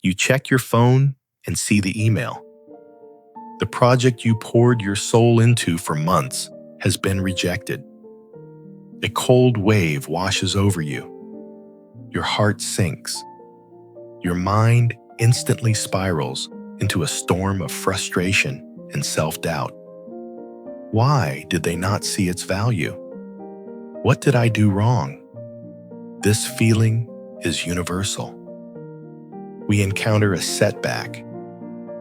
You check your phone and see the email. The project you poured your soul into for months has been rejected. A cold wave washes over you. Your heart sinks. Your mind instantly spirals into a storm of frustration and self-doubt. Why did they not see its value? What did I do wrong? This feeling is universal. We encounter a setback,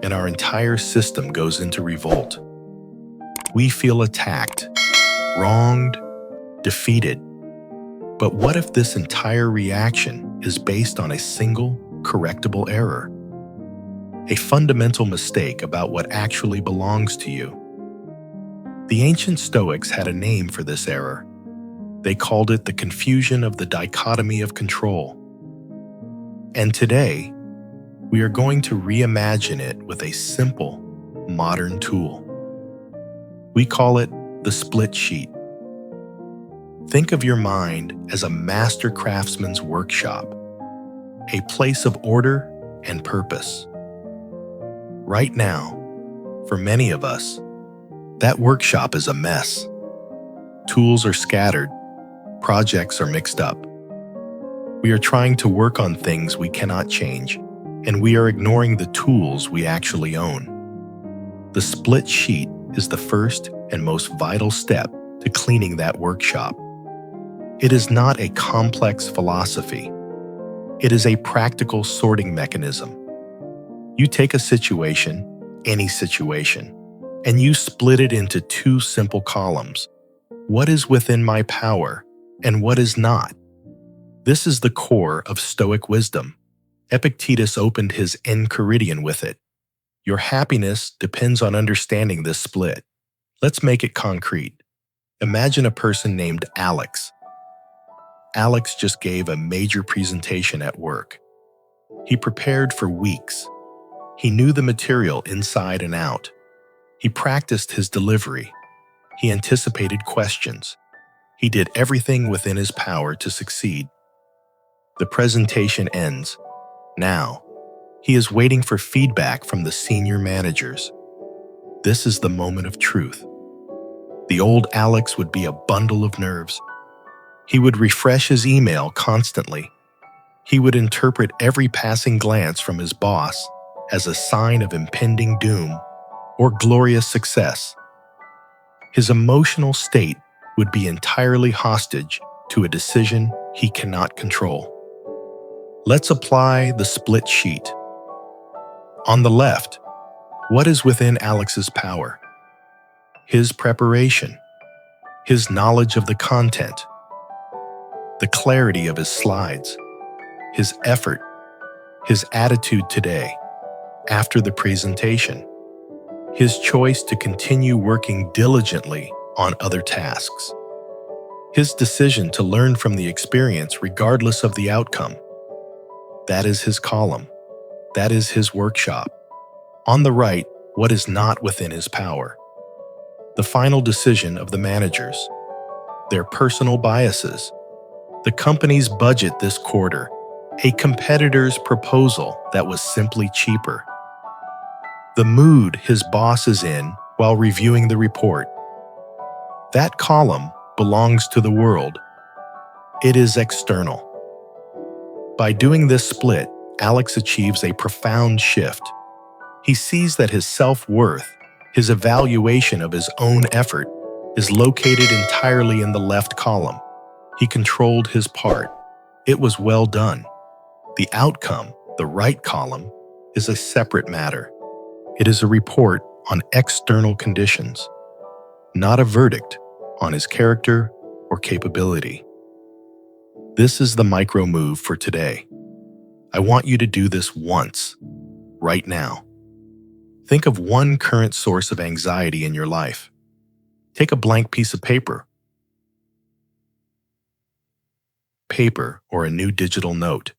and our entire system goes into revolt. We feel attacked, wronged, defeated. But what if this entire reaction is based on a single, correctable error? A fundamental mistake about what actually belongs to you. The ancient Stoics had a name for this error. They called it the confusion of the dichotomy of control. And today, we are going to reimagine it with a simple, modern tool. We call it the split sheet. Think of your mind as a master craftsman's workshop, a place of order and purpose. Right now, for many of us, that workshop is a mess. Tools are scattered, projects are mixed up. We are trying to work on things we cannot change, and we are ignoring the tools we actually own. The split sheet is the first and most vital step to cleaning that workshop. It is not a complex philosophy. It is a practical sorting mechanism. You take a situation, any situation, and you split it into two simple columns. What is within my power and what is not? This is the core of Stoic wisdom. Epictetus opened his Enchiridion with it. Your happiness depends on understanding this split. Let's make it concrete. Imagine a person named Alex. Alex just gave a major presentation at work. He prepared for weeks. He knew the material inside and out. He practiced his delivery. He anticipated questions. He did everything within his power to succeed. The presentation ends. Now, he is waiting for feedback from the senior managers. This is the moment of truth. The old Alex would be a bundle of nerves. He would refresh his email constantly. He would interpret every passing glance from his boss as a sign of impending doom or glorious success. His emotional state would be entirely hostage to a decision he cannot control. Let's apply the split sheet. On the left, what is within Alex's power? His preparation, his knowledge of the content, the clarity of his slides, his effort, his attitude today, after the presentation, his choice to continue working diligently on other tasks, his decision to learn from the experience regardless of the outcome. That is his column. That is his workshop. On the right, what is not within his power? The final decision of the managers, their personal biases, the company's budget this quarter, a competitor's proposal that was simply cheaper, the mood his boss is in while reviewing the report. That column belongs to the world. It is external. By doing this split, Alex achieves a profound shift. He sees that his self-worth, his evaluation of his own effort, is located entirely in the left column. He controlled his part. It was well done. The outcome, the right column, is a separate matter. It is a report on external conditions, not a verdict on his character or capability. This is the micro move for today. I want you to do this once, right now. Think of one current source of anxiety in your life. Take a blank piece of paper or a new digital note.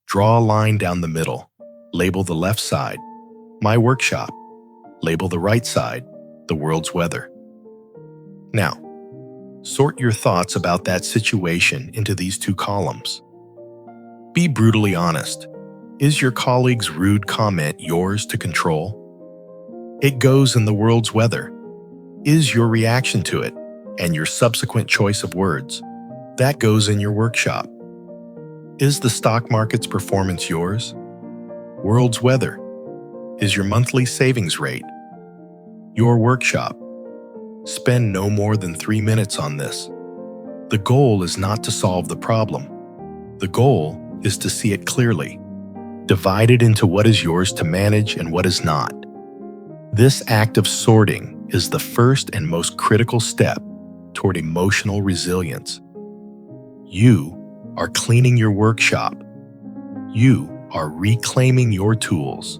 Draw a line down the middle. Label the left side, my workshop. Label the right side, the world's weather. Now, sort your thoughts about that situation into these two columns. Be brutally honest. Is your colleague's rude comment yours to control? It goes in the world's weather. Is your reaction to it and your subsequent choice of words? That goes in your workshop. Is the stock market's performance yours? World's weather. Is your monthly savings rate? Your workshop. Spend no more than 3 minutes on this. The goal is not to solve the problem. The goal is to see it clearly. Divide it into what is yours to manage and what is not. This act of sorting is the first and most critical step toward emotional resilience. You are cleaning your workshop. You are reclaiming your tools.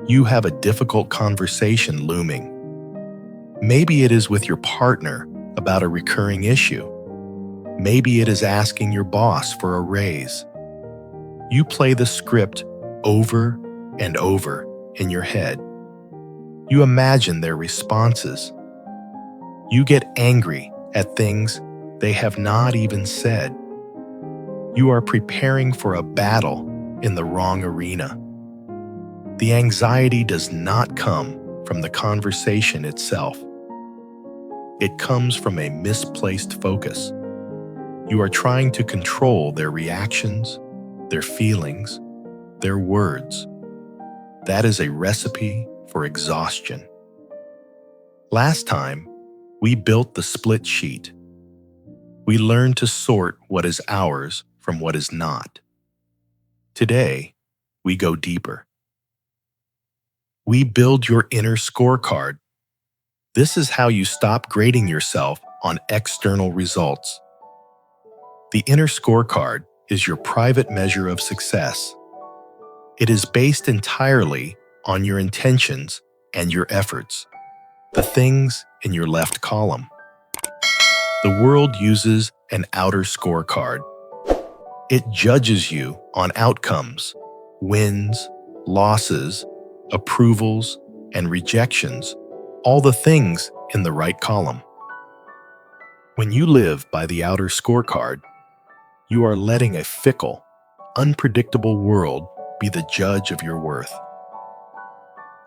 You have a difficult conversation looming. Maybe it is with your partner about a recurring issue. Maybe it is asking your boss for a raise. You play the script over and over in your head. You imagine their responses. You get angry at things they have not even said. You are preparing for a battle in the wrong arena. The anxiety does not come from the conversation itself. It comes from a misplaced focus. You are trying to control their reactions, their feelings, their words. That is a recipe for exhaustion. Last time, we built the split sheet. We learned to sort what is ours from what is not. Today, we go deeper. We build your inner scorecard. This is how you stop grading yourself on external results. The inner scorecard is your private measure of success. It is based entirely on your intentions and your efforts, the things in your left column. The world uses an outer scorecard. It judges you on outcomes, wins, losses, approvals, and rejections, all the things in the right column. When you live by the outer scorecard, you are letting a fickle, unpredictable world be the judge of your worth.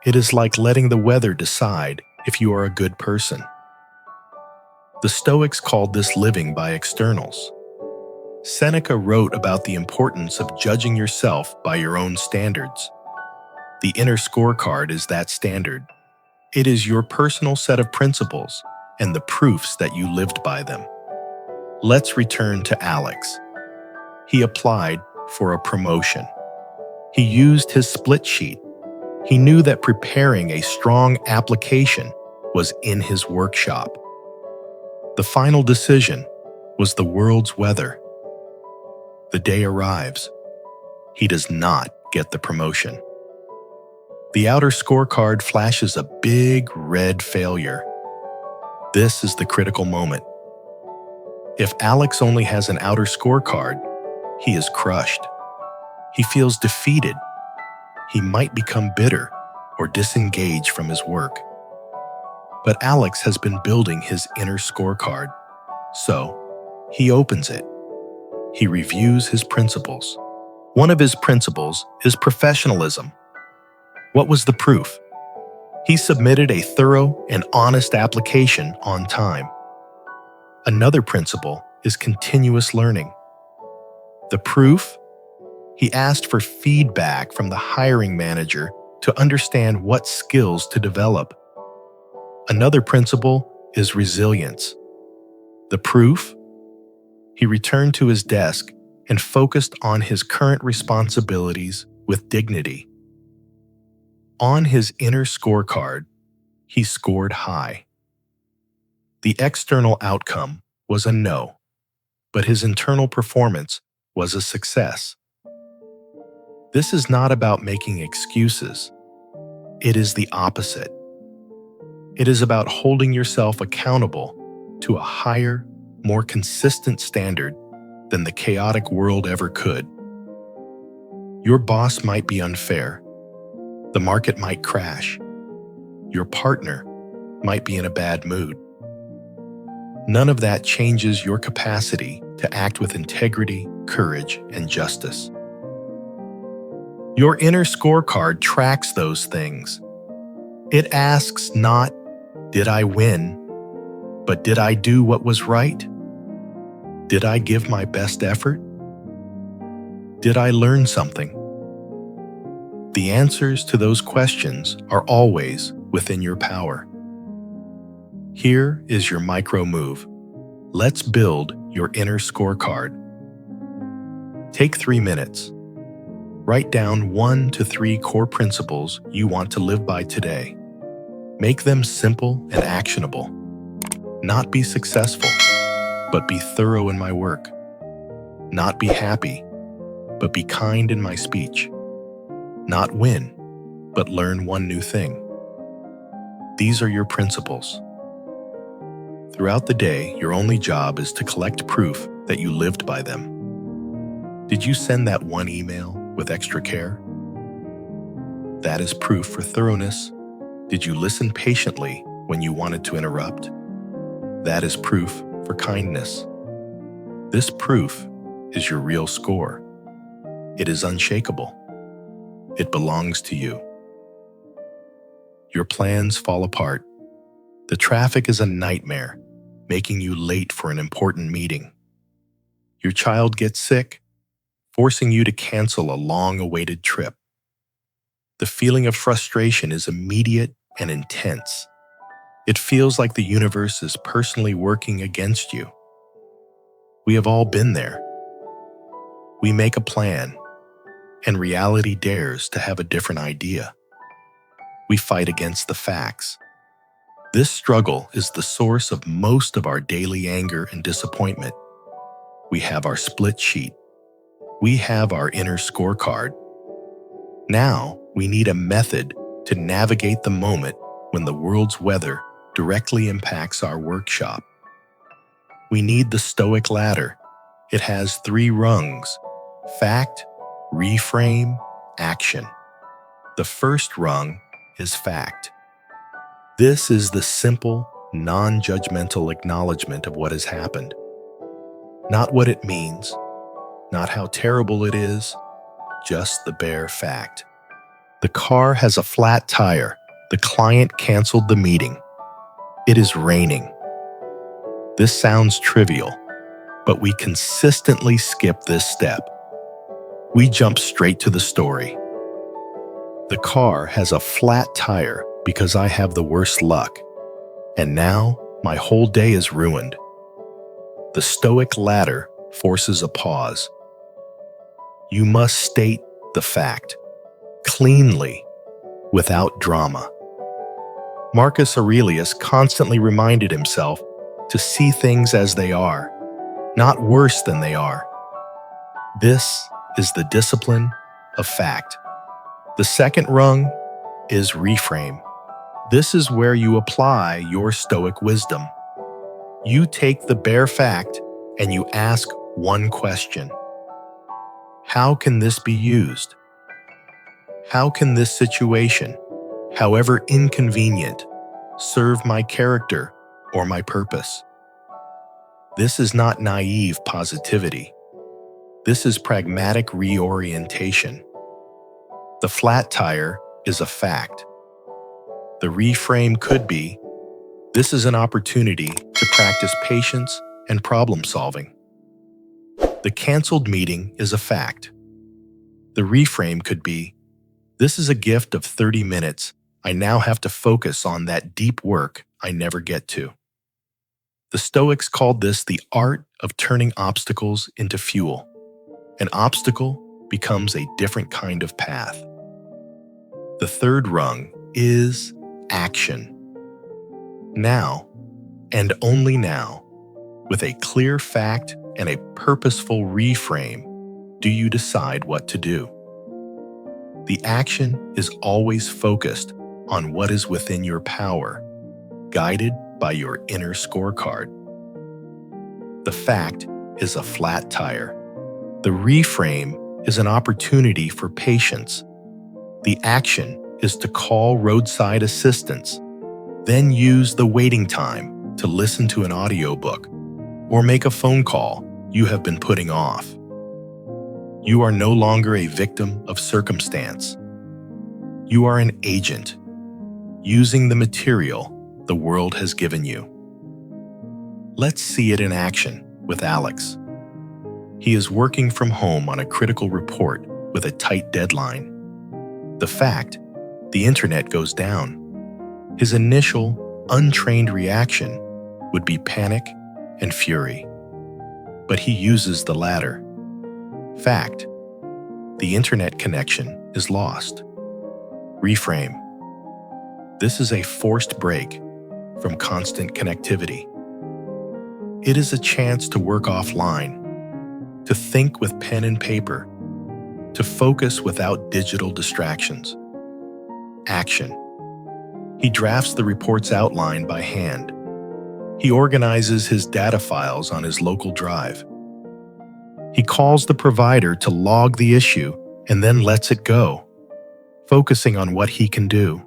It is like letting the weather decide if you are a good person. The Stoics called this living by externals. Seneca wrote about the importance of judging yourself by your own standards. The inner scorecard is that standard. It is your personal set of principles and the proofs that you lived by them. Let's return to Alex. He applied for a promotion. He used his split sheet. He knew that preparing a strong application was in his workshop. The final decision was the world's weather. The day arrives. He does not get the promotion. The outer scorecard flashes a big red failure. This is the critical moment. If Alex only has an outer scorecard, he is crushed. He feels defeated. He might become bitter or disengage from his work. But Alex has been building his inner scorecard, so he opens it. He reviews his principles. One of his principles is professionalism. What was the proof? He submitted a thorough and honest application on time. Another principle is continuous learning. The proof? He asked for feedback from the hiring manager to understand what skills to develop. Another principle is resilience. The proof? He returned to his desk and focused on his current responsibilities with dignity. On his inner scorecard, he scored high. The external outcome was a no, but his internal performance was a success. This is not about making excuses. It is the opposite. It is about holding yourself accountable to a higher, more consistent standard than the chaotic world ever could. Your boss might be unfair. The market might crash. Your partner might be in a bad mood. None of that changes your capacity to act with integrity, courage, and justice. Your inner scorecard tracks those things. It asks not, did I win, but did I do what was right? Did I give my best effort? Did I learn something? The answers to those questions are always within your power. Here is your micro move. Let's build your inner scorecard. Take 3 minutes. Write down 1 to 3 core principles you want to live by today. Make them simple and actionable. Not be successful, but be thorough in my work. Not be happy, but be kind in my speech. Not win, but learn one new thing. These are your principles. Throughout the day, your only job is to collect proof that you lived by them. Did you send that one email with extra care? That is proof for thoroughness. Did you listen patiently when you wanted to interrupt? That is proof for kindness. This proof is your real score. It is unshakable. It belongs to you. Your plans fall apart. The traffic is a nightmare, making you late for an important meeting. Your child gets sick, forcing you to cancel a long-awaited trip. The feeling of frustration is immediate and intense. It feels like the universe is personally working against you. We have all been there. We make a plan, and reality dares to have a different idea. We fight against the facts. This struggle is the source of most of our daily anger and disappointment. We have our split sheet. We have our inner scorecard. Now, we need a method to navigate the moment when the world's weather directly impacts our workshop. We need the Stoic Ladder. It has 3 rungs: fact, reframe, action. The first rung is fact. This is the simple, non-judgmental acknowledgement of what has happened. Not what it means, not how terrible it is, just the bare fact. The car has a flat tire. The client canceled the meeting. It is raining. This sounds trivial, but we consistently skip this step. We jump straight to the story. The car has a flat tire because I have the worst luck, and now my whole day is ruined. The Stoic Ladder forces a pause. You must state the fact, cleanly, without drama. Marcus Aurelius constantly reminded himself to see things as they are, not worse than they are. This is the discipline of fact. The second rung is reframe. This is where you apply your Stoic wisdom. You take the bare fact and you ask one question. How can this be used? How can this situation, however inconvenient, serve my character or my purpose? This is not naive positivity. This is pragmatic reorientation. The flat tire is a fact. The reframe could be, this is an opportunity to practice patience and problem solving. The canceled meeting is a fact. The reframe could be, this is a gift of 30 minutes. I now have to focus on that deep work I never get to. The Stoics called this the art of turning obstacles into fuel. An obstacle becomes a different kind of path. The third rung is action. Now, and only now, with a clear fact and a purposeful reframe, do you decide what to do. The action is always focused on what is within your power, guided by your inner scorecard. The fact is a flat tire. The reframe is an opportunity for patience. The action is to call roadside assistance, then use the waiting time to listen to an audiobook or make a phone call you have been putting off. You are no longer a victim of circumstance. You are an agent, using the material the world has given you. Let's see it in action with Alex. He is working from home on a critical report with a tight deadline. The fact, the internet goes down. His initial, untrained reaction would be panic and fury. But he uses the latter. Fact, the internet connection is lost. Reframe. This is a forced break from constant connectivity. It is a chance to work offline, to think with pen and paper, to focus without digital distractions. Action. He drafts the report's outline by hand. He organizes his data files on his local drive. He calls the provider to log the issue and then lets it go, focusing on what he can do.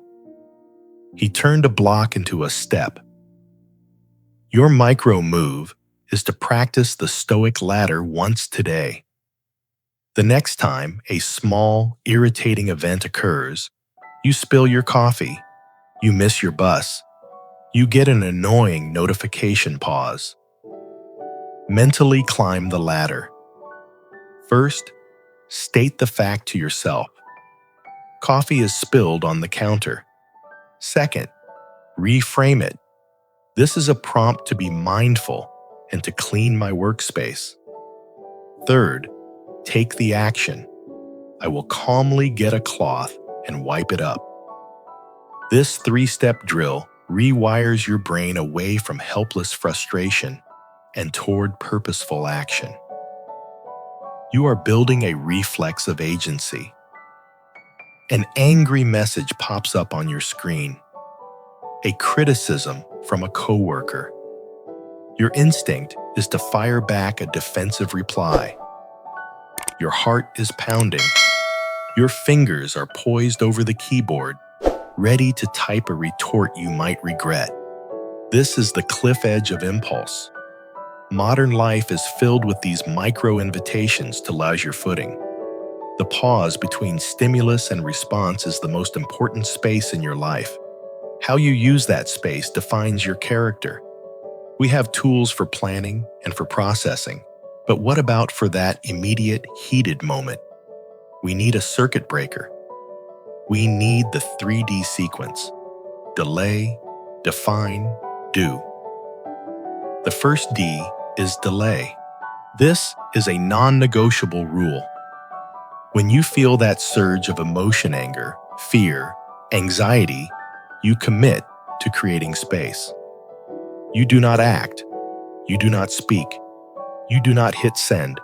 He turned a block into a step. Your micro move is to practice the Stoic Ladder once today. The next time a small, irritating event occurs, you spill your coffee, you miss your bus, you get an annoying notification pause. Mentally climb the ladder. First, state the fact to yourself. Coffee is spilled on the counter. Second, reframe it. This is a prompt to be mindful and to clean my workspace. Third, take the action. I will calmly get a cloth and wipe it up. This 3-step drill rewires your brain away from helpless frustration and toward purposeful action. You are building a reflex of agency. An angry message pops up on your screen. A criticism from a coworker. Your instinct is to fire back a defensive reply. Your heart is pounding. Your fingers are poised over the keyboard, ready to type a retort you might regret. This is the cliff edge of impulse. Modern life is filled with these micro-invitations to lose your footing. The pause between stimulus and response is the most important space in your life. How you use that space defines your character. We have tools for planning and for processing, but what about for that immediate, heated moment? We need a circuit breaker. We need the 3D sequence. Delay, define, do. The first D is delay. This is a non-negotiable rule. When you feel that surge of emotion, anger, fear, anxiety, you commit to creating space. You do not act. You do not speak. You do not hit send.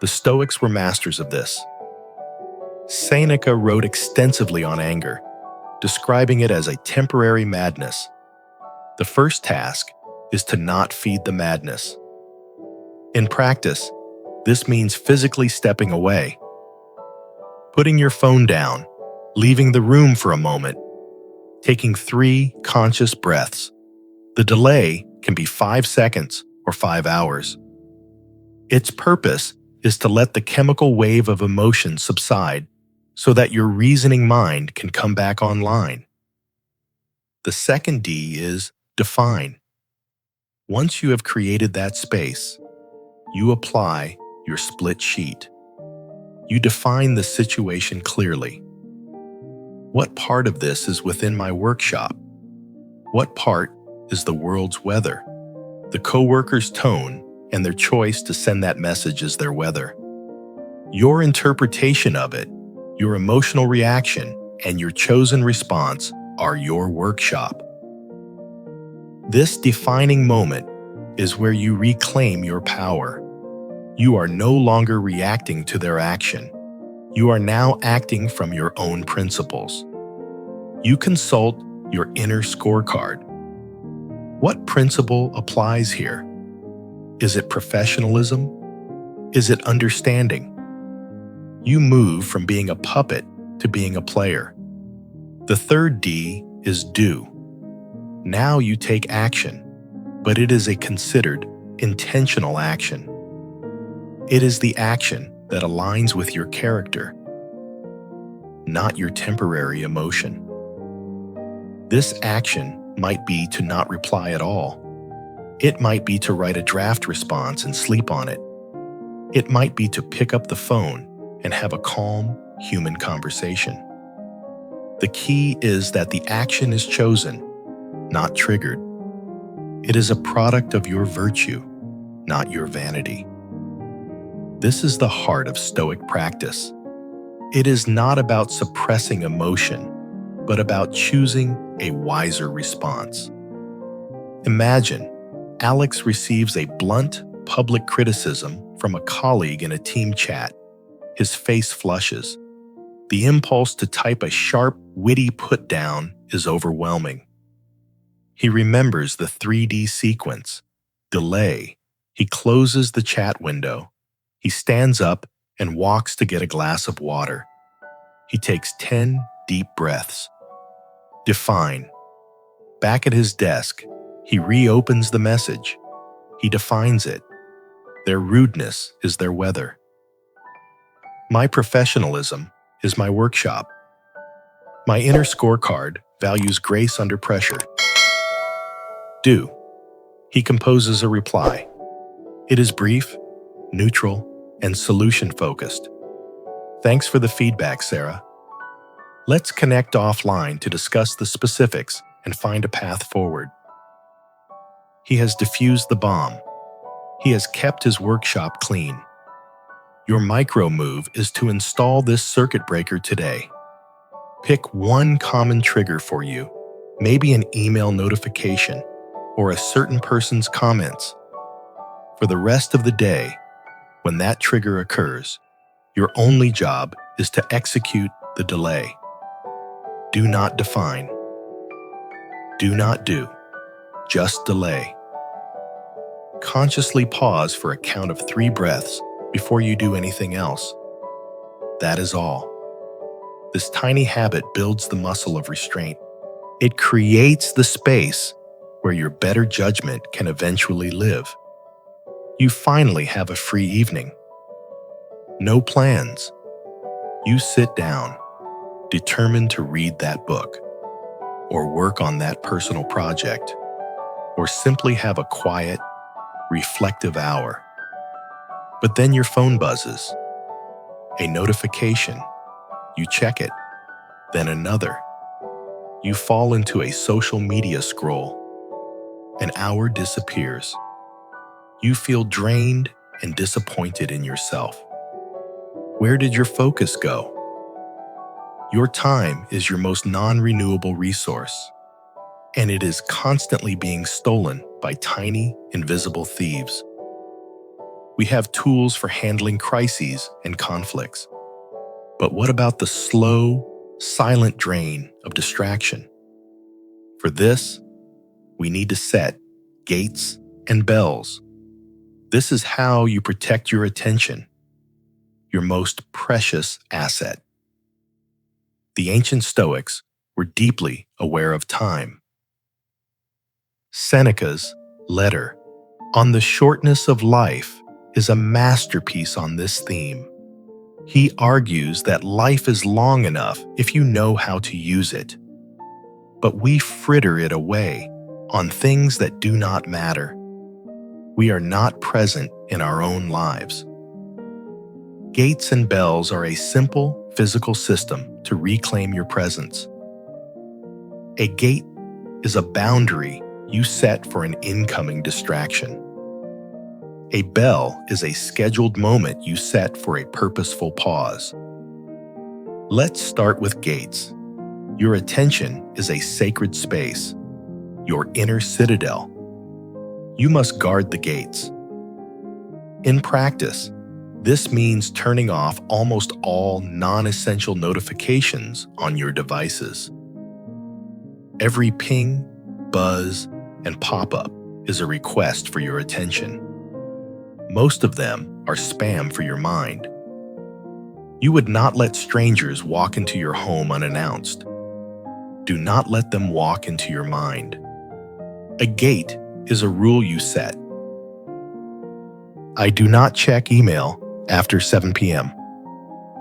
The Stoics were masters of this. Seneca wrote extensively on anger, describing it as a temporary madness. The first task is to not feed the madness. In practice, this means physically stepping away, putting your phone down, leaving the room for a moment, taking 3 conscious breaths. The delay can be 5 seconds or 5 hours. Its purpose is to let the chemical wave of emotion subside so that your reasoning mind can come back online. The second D is define. Once you have created that space, you apply your split sheet. You define the situation clearly. What part of this is within my workshop? What part is the world's weather? The coworker's tone and their choice to send that message as their weather. Your interpretation of it, your emotional reaction, and your chosen response are your workshop. This defining moment is where you reclaim your power. You are no longer reacting to their action. You are now acting from your own principles. You consult your inner scorecard. What principle applies here? Is it professionalism? Is it understanding? You move from being a puppet to being a player. The third D is do. Now you take action, but it is a considered, intentional action. It is the action that aligns with your character, not your temporary emotion. This action might be to not reply at all. It might be to write a draft response and sleep on it. It might be to pick up the phone and have a calm, human conversation. The key is that the action is chosen, not triggered. It is a product of your virtue, not your vanity. This is the heart of Stoic practice. It is not about suppressing emotion, but about choosing a wiser response. Imagine Alex receives a blunt, public criticism from a colleague in a team chat. His face flushes. The impulse to type a sharp, witty put-down is overwhelming. He remembers the 3D sequence. Delay. He closes the chat window. He stands up and walks to get a glass of water. He takes 10 deep breaths. Define. Back at his desk, he reopens the message. He defines it. Their rudeness is their weather. My professionalism is my workshop. My inner scorecard values grace under pressure. Do. He composes a reply. It is brief, neutral, and solution-focused. Thanks for the feedback, Sarah. Let's connect offline to discuss the specifics and find a path forward. He has diffused the bomb. He has kept his workshop clean. Your micro move is to install this circuit breaker today. Pick one common trigger for you, maybe an email notification or a certain person's comments. For the rest of the day, when that trigger occurs, your only job is to execute the delay. Do not define. Do not do. Just delay. Consciously pause for a count of 3 breaths before you do anything else. That is all. This tiny habit builds the muscle of restraint. It creates the space where your better judgment can eventually live. You finally have a free evening. No plans. You sit down, determined to read that book, or work on that personal project, or simply have a quiet, reflective hour. But then your phone buzzes. A notification. You check it. Then another. You fall into a social media scroll. An hour disappears. You feel drained and disappointed in yourself. Where did your focus go? Your time is your most non-renewable resource, and it is constantly being stolen by tiny, invisible thieves. We have tools for handling crises and conflicts. But what about the slow, silent drain of distraction? For this, we need to set gates and bells. This is how you protect your attention, your most precious asset. The ancient Stoics were deeply aware of time. Seneca's letter on the shortness of life is a masterpiece on this theme. He argues that life is long enough if you know how to use it. But we fritter it away on things that do not matter. We are not present in our own lives. Gates and bells are a simple physical system to reclaim your presence. A gate is a boundary you set for an incoming distraction. A bell is a scheduled moment you set for a purposeful pause. Let's start with gates. Your attention is a sacred space, your inner citadel. You must guard the gates. In practice, this means turning off almost all non-essential notifications on your devices. Every ping, buzz, and pop-up is a request for your attention. Most of them are spam for your mind. You would not let strangers walk into your home unannounced. Do not let them walk into your mind. A gate is a rule you set. I do not check email after 7 p.m.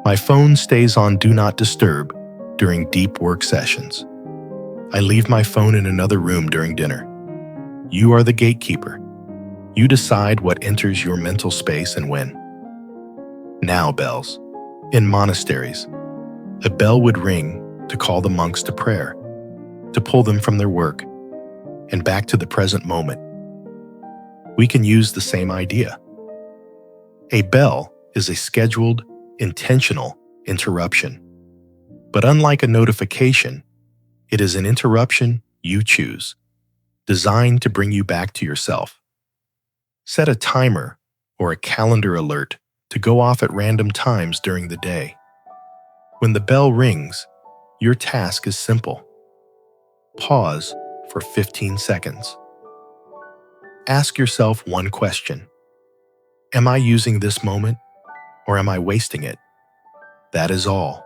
My phone stays on Do Not Disturb during deep work sessions. I leave my phone in another room during dinner. You are the gatekeeper. You decide what enters your mental space and when. Now bells. In monasteries, a bell would ring to call the monks to prayer, to pull them from their work and back to the present moment. We can use the same idea. A bell is a scheduled, intentional interruption. But unlike a notification, it is an interruption you choose, designed to bring you back to yourself. Set a timer or a calendar alert to go off at random times during the day. When the bell rings, your task is simple. Pause for 15 seconds. Ask yourself one question. Am I using this moment or am I wasting it? That is all.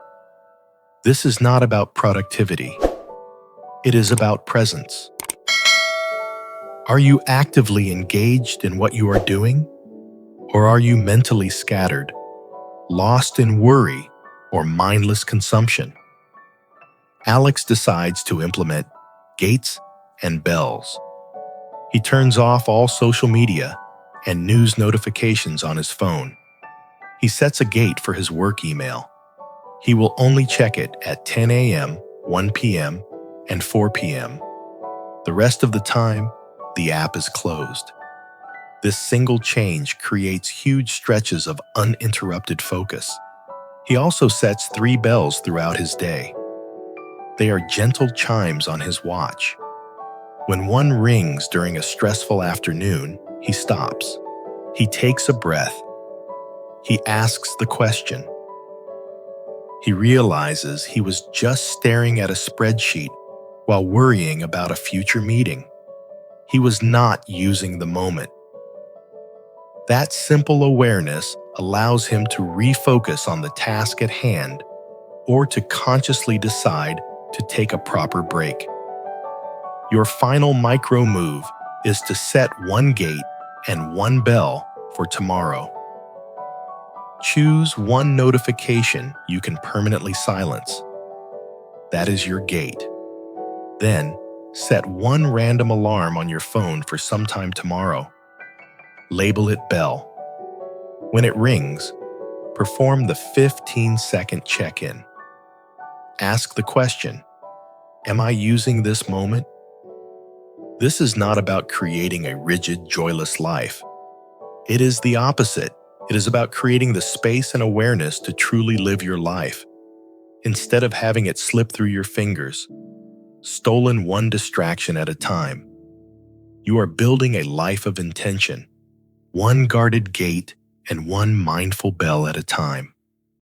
This is not about productivity. It is about presence. Are you actively engaged in what you are doing? Or are you mentally scattered, lost in worry or mindless consumption? Alex decides to implement gates and bells. He turns off all social media and news notifications on his phone. He sets a gate for his work email. He will only check it at 10 a.m., 1 p.m., and 4 p.m. The rest of the time, the app is closed. This single change creates huge stretches of uninterrupted focus. He also sets 3 bells throughout his day. They are gentle chimes on his watch. When one rings during a stressful afternoon, he stops. He takes a breath. He asks the question. He realizes he was just staring at a spreadsheet while worrying about a future meeting. He was not using the moment. That simple awareness allows him to refocus on the task at hand or to consciously decide to take a proper break. Your final micro move is to set one gate and one bell for tomorrow. Choose one notification you can permanently silence. That is your gate. Then, set one random alarm on your phone for sometime tomorrow. Label it bell. When it rings, perform the 15-second check-in. Ask the question, am I using this moment? This is not about creating a rigid, joyless life. It is the opposite. It is about creating the space and awareness to truly live your life. Instead of having it slip through your fingers, stolen one distraction at a time, you are building a life of intention, one guarded gate and one mindful bell at a time.